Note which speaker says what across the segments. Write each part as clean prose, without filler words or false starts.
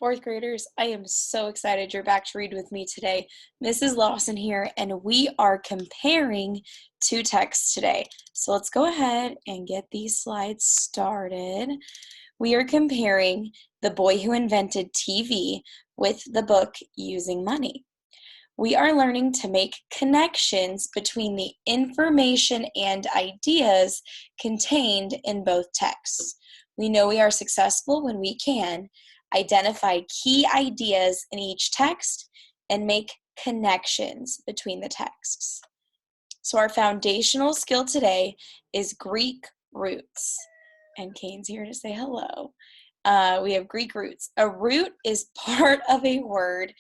Speaker 1: Fourth graders, I am so excited you're back to read with me today. Mrs. Lawson here, and we are comparing two texts today. So let's go ahead and get these slides started. We are comparing The Boy Who Invented TV with the book Using Money. We are learning to make connections between the information and ideas contained in both texts. We know we are successful when we can identify key ideas in each text and make connections between the texts. So our foundational skill today is Greek roots. And Kane's here to say hello. We have Greek roots. A root is part of a word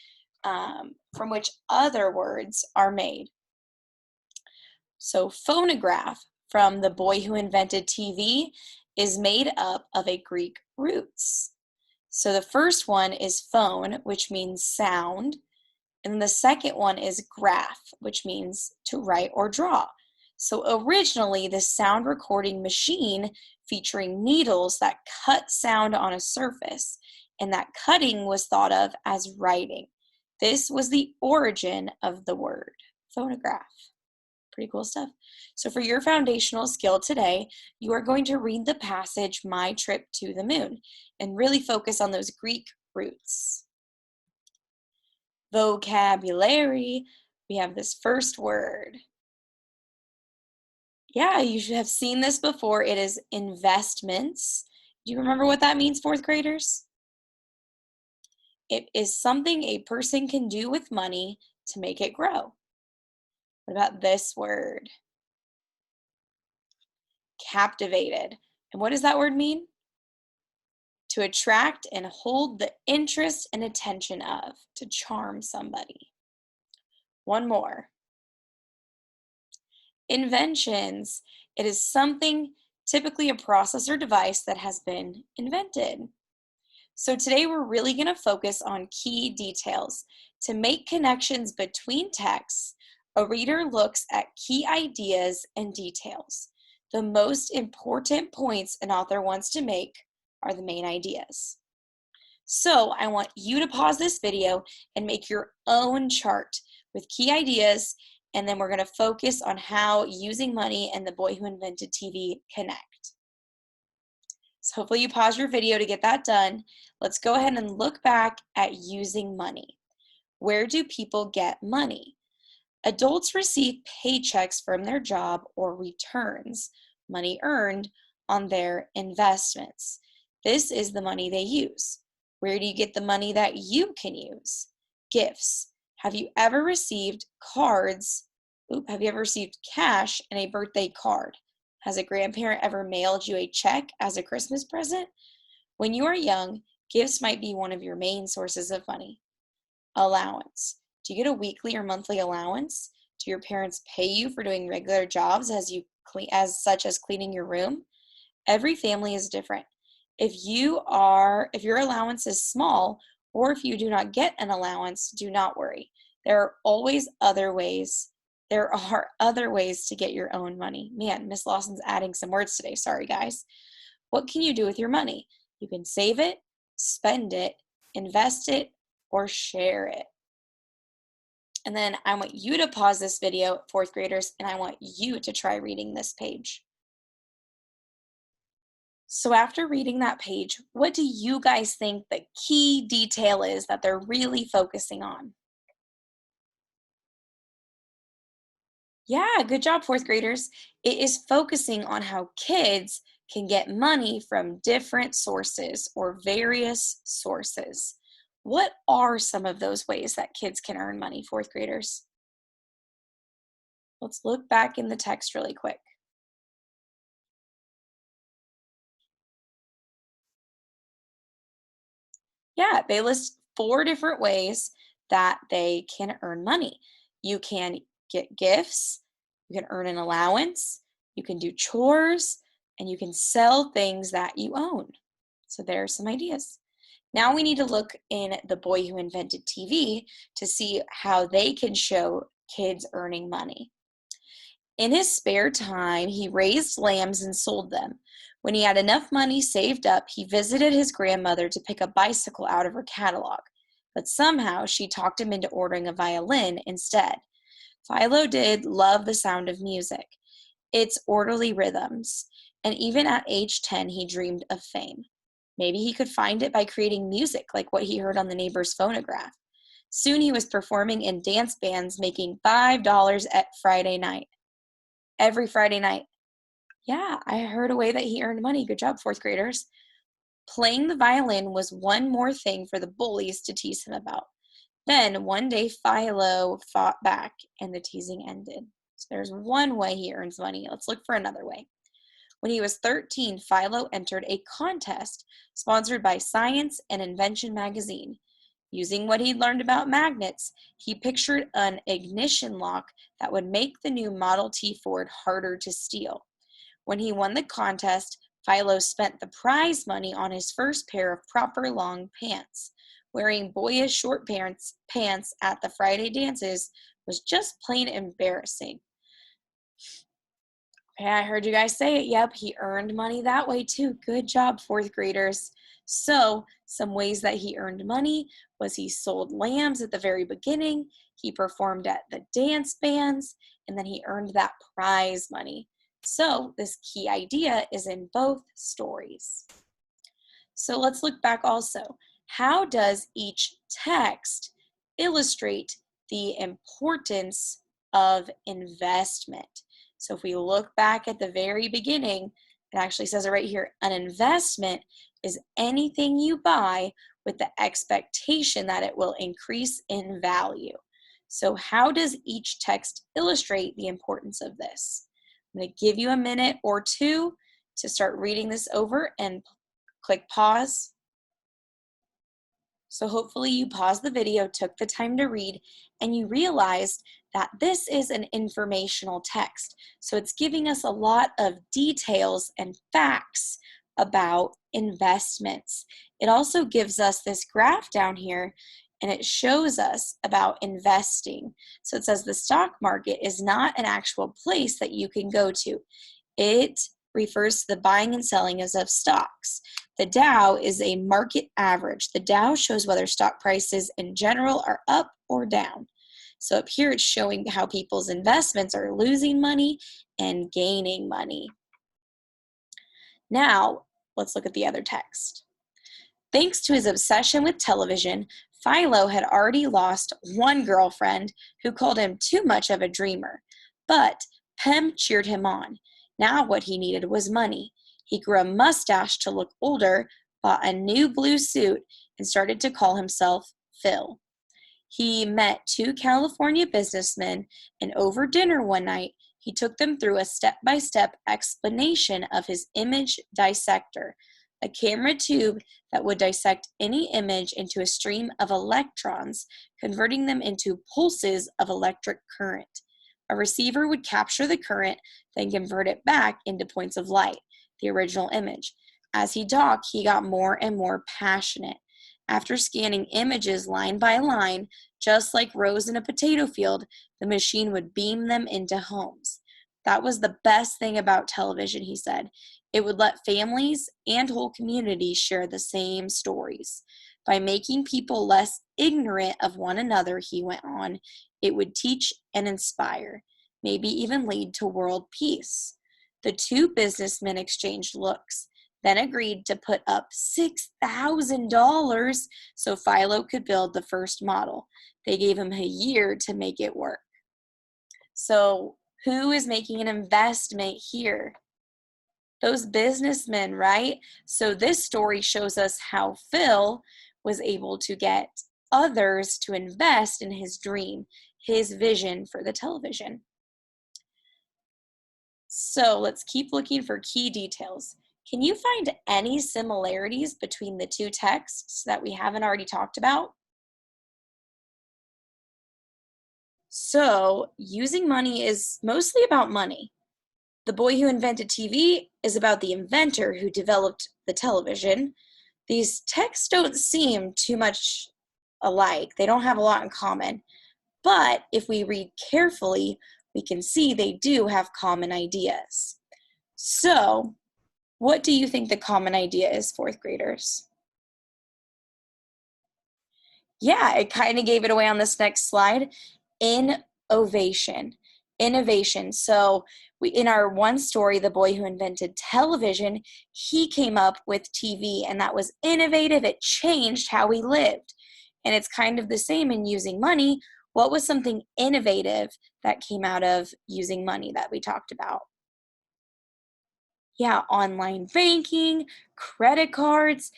Speaker 1: from which other words are made. So phonograph from The Boy Who Invented TV is made up of a Greek roots. So the first one is phone, which means sound, and the second one is graph, which means to write or draw. So originally, the sound recording machine featuring needles that cut sound on a surface, and that cutting was thought of as writing. This was the origin of the word phonograph. Pretty cool stuff. So for your foundational skill today, you are going to read the passage, My Trip to the Moon, and really focus on those Greek roots. Vocabulary, we have this first word. Yeah, you should have seen this before. It is investments. Do you remember what that means, fourth graders? It is something a person can do with money to make it grow. What about this word? Captivated. And what does that word mean? To attract and hold the interest and attention of, to charm somebody. One more. Inventions. It is something, typically a process or device that has been invented. So today we're really going to focus on key details. To make connections between texts, a reader looks at key ideas and details. The most important points an author wants to make are the main ideas. So I want you to pause this video and make your own chart with key ideas, and then we're going to focus on how Using Money and The Boy Who Invented TV connect. So hopefully you pause your video to get that done. Let's go ahead and look back at Using Money. Where do people get money? Adults receive paychecks from their job or returns, money earned on their investments. This is the money they use. Where do you get the money that you can use? Gifts. Have you ever received cards? Have you ever received cash in a birthday card? Has a grandparent ever mailed you a check as a Christmas present? When you are young, gifts might be one of your main sources of money. Allowance. Do you get a weekly or monthly allowance? Do your parents pay you for doing regular jobs such as cleaning your room? Every family is different. If your allowance is small, or if you do not get an allowance, do not worry. There are other ways to get your own money. Man, Miss Lawson's adding some words today. Sorry, guys. What can you do with your money? You can save it, spend it, invest it, or share it. And then I want you to pause this video, fourth graders, and I want you to try reading this page. So after reading that page, what do you guys think the key detail is that they're really focusing on? Yeah, good job, fourth graders. It is focusing on how kids can get money from different sources or various sources. What are some of those ways that kids can earn money, fourth graders? Let's look back in the text really quick. Yeah, they list 4 different ways that they can earn money. You can get gifts, you can earn an allowance, you can do chores, and you can sell things that you own. So there are some ideas. Now we need to look in The Boy Who Invented TV to see how they can show kids earning money. In his spare time, he raised lambs and sold them. When he had enough money saved up, he visited his grandmother to pick a bicycle out of her catalog, but somehow she talked him into ordering a violin instead. Philo did love the sound of music, its orderly rhythms, and even at age 10, he dreamed of fame. Maybe he could find it by creating music like what he heard on the neighbor's phonograph. Soon he was performing in dance bands, making $5 at Friday night. Every Friday night. Yeah, I heard a way that he earned money. Good job, fourth graders. Playing the violin was one more thing for the bullies to tease him about. Then, one day, Philo fought back, and the teasing ended. So there's one way he earns money. Let's look for another way. When he was 13, Philo entered a contest sponsored by Science and Invention magazine. Using what he'd learned about magnets, he pictured an ignition lock that would make the new Model T Ford harder to steal. When he won the contest, Philo spent the prize money on his first pair of proper long pants. Wearing boyish short pants at the Friday dances was just plain embarrassing. Okay, I heard you guys say it. Yep, he earned money that way too. Good job, fourth graders. So, some ways that he earned money was he sold lambs at the very beginning, he performed at the dance bands, and then he earned that prize money. So, this key idea is in both stories. So, let's look back also. How does each text illustrate the importance of investment? So if we look back at the very beginning, it actually says it right here. An investment is anything you buy with the expectation that it will increase in value. So how does each text illustrate the importance of this? I'm going to give you a minute or two to start reading this over and click pause. So hopefully you paused the video, took the time to read, and you realized that this is an informational text. So it's giving us a lot of details and facts about investments. It also gives us this graph down here, and it shows us about investing. So it says the stock market is not an actual place that you can go to. It refers to the buying and selling of stocks. The Dow is a market average. The Dow shows whether stock prices in general are up or down. So up here it's showing how people's investments are losing money and gaining money. Now, let's look at the other text. Thanks to his obsession with television, Philo had already lost one girlfriend who called him too much of a dreamer. But Pem cheered him on. Now what he needed was money. He grew a mustache to look older, bought a new blue suit, and started to call himself Phil. He met two California businessmen, and over dinner one night, he took them through a step-by-step explanation of his image dissector, a camera tube that would dissect any image into a stream of electrons, converting them into pulses of electric current. A receiver would capture the current, then convert it back into points of light, the original image. As he talked, he got more and more passionate. After scanning images line by line, just like rows in a potato field, the machine would beam them into homes. That was the best thing about television, he said. It would let families and whole communities share the same stories. By making people less ignorant of one another, he went on, it would teach and inspire, maybe even lead to world peace. The two businessmen exchanged looks, then agreed to put up $6,000 so Philo could build the first model. They gave him a year to make it work. So who is making an investment here? Those businessmen, right? So this story shows us how Phil was able to get others to invest in his dream, his vision for the television. So let's keep looking for key details. Can you find any similarities between the two texts that we haven't already talked about? So using money is mostly about money. The boy who invented TV is about the inventor who developed the television. These texts don't seem too much alike. They don't have a lot in common. But if we read carefully, we can see they do have common ideas. So What do you think the common idea is, fourth graders? Yeah, it kind of gave it away on this next slide. Innovation. Innovation. So in our one story, the boy who invented television, he came up with TV, and that was innovative. It changed how we lived. And it's kind of the same in using money. What was something innovative that came out of using money that we talked about? Yeah, online banking, credit cards.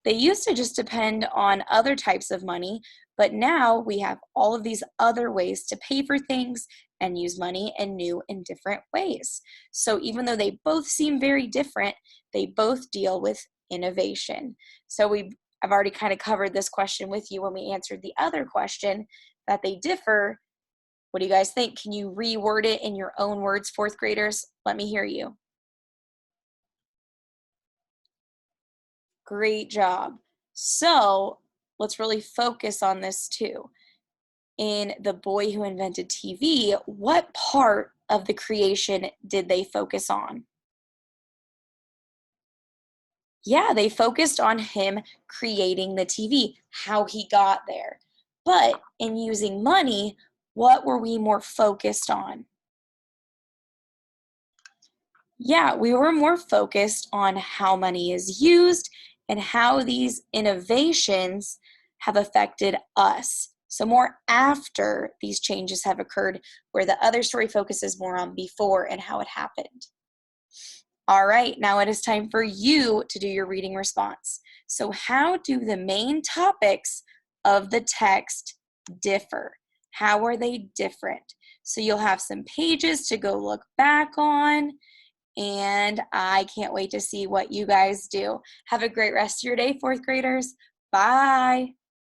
Speaker 1: They used to just depend on other types of money, but now we have all of these other ways to pay for things and use money in new and different ways. So even though they both seem very different, they both deal with innovation. So I've already kind of covered this question with you when we answered the other question that they differ. What do you guys think? Can you reword it in your own words, fourth graders? Let me hear you. Great job. So let's really focus on this too. In The Boy Who Invented TV, what part of the creation did they focus on? Yeah, they focused on him creating the TV, how he got there. But in using money, what were we more focused on? Yeah, we were more focused on how money is used and how these innovations have affected us. So, more after these changes have occurred, where the other story focuses more on before and how it happened. All right, now it is time for you to do your reading response. So, how do the main topics of the text differ? How are they different? So, you'll have some pages to go look back on, and I can't wait to see what you guys do. Have a great rest of your day, fourth graders. Bye.